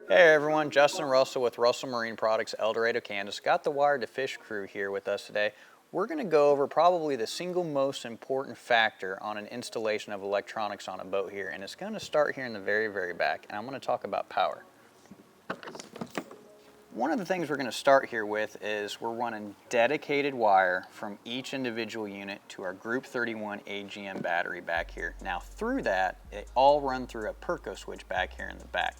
Hey everyone, Justin Russell with Russell Marine Products, El Dorado, Kansas. Got the Wired to Fish crew here with us today. We're going to go over probably the single most important factor on an installation of electronics on a boat here, and it's going to start here in the very back, and I'm going to talk about power. One of the things we're going to start here with is we're running dedicated wire from each individual unit to our Group 31 AGM battery back here. Now through that, they all run through a Perco switch back here in the back.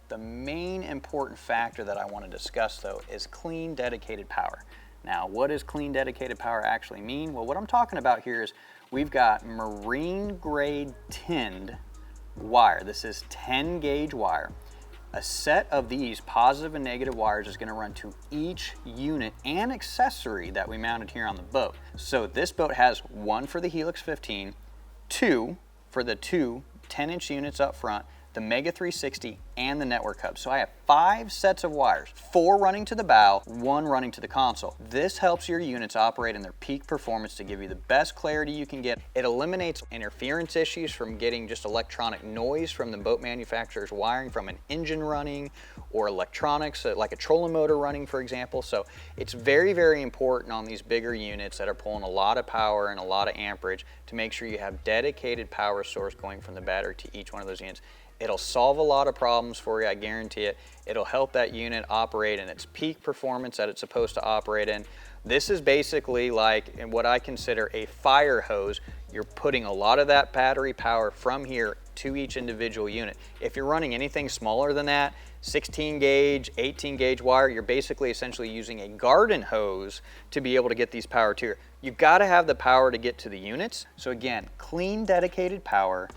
The main important factor that I want to discuss though is clean dedicated power. Now what does clean dedicated power actually mean? Well, what I'm talking about here is we've got marine grade tinned wire. This is 10 gauge wire. A set of these positive and negative wires is going to run to each unit and accessory that we mounted here on the boat. So this boat has one for the Helix 15, two for the two 10-inch units up front, the Mega 360, and the network hub. So I have 5 sets of wires, 4 running to the bow, 1 running to the console. This helps your units operate in their peak performance to give you the best clarity you can get. It eliminates interference issues from getting just electronic noise from the boat manufacturer's wiring from an engine running or electronics like a trolling motor running, for example. So it's very important on these bigger units that are pulling a lot of power and a lot of amperage to make sure you have dedicated power source going from the battery to each one of those units. It'll solve a lot of problems for you, I guarantee it. It'll help that unit operate in its peak performance that it's supposed to operate in. This is basically like in what I consider a fire hose. You're putting a lot of that battery power from here to each individual unit. If you're running anything smaller than that, 16 gauge, 18 gauge wire, you're basically essentially using a garden hose to be able to get these power to here. You've got to have the power to get to the units. So again, clean dedicated power,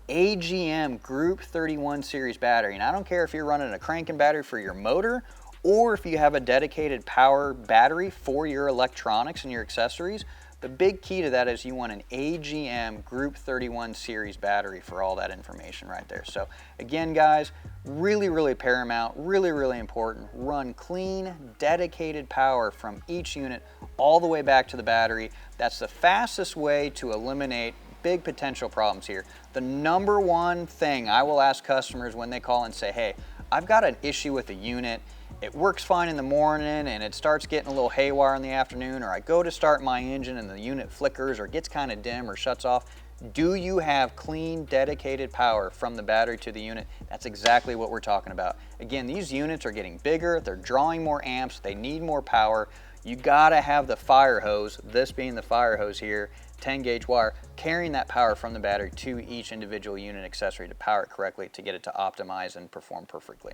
AGM Group 31 series battery. And I don't care if you're running a cranking battery for your motor or if you have a dedicated power battery for your electronics and your accessories. The big key to that is you want an AGM Group 31 series battery for all that information right there. So again, guys, really paramount, really important. Run clean, dedicated power from each unit all the way back to the battery. That's the fastest way to eliminate big potential problems here. The number one thing I will ask customers when they call and say, hey, I've got an issue with the unit, it works fine in the morning and it starts getting a little haywire in the afternoon, or I go to start my engine and the unit flickers or gets kind of dim or shuts off. Do you have clean, dedicated power from the battery to the unit? That's exactly what we're talking about. Again, these units are getting bigger, they're drawing more amps, they need more power. You gotta have the fire hose, this being the fire hose here, 10 gauge wire, carrying that power from the battery to each individual unit accessory to power it correctly to get it to optimize and perform perfectly.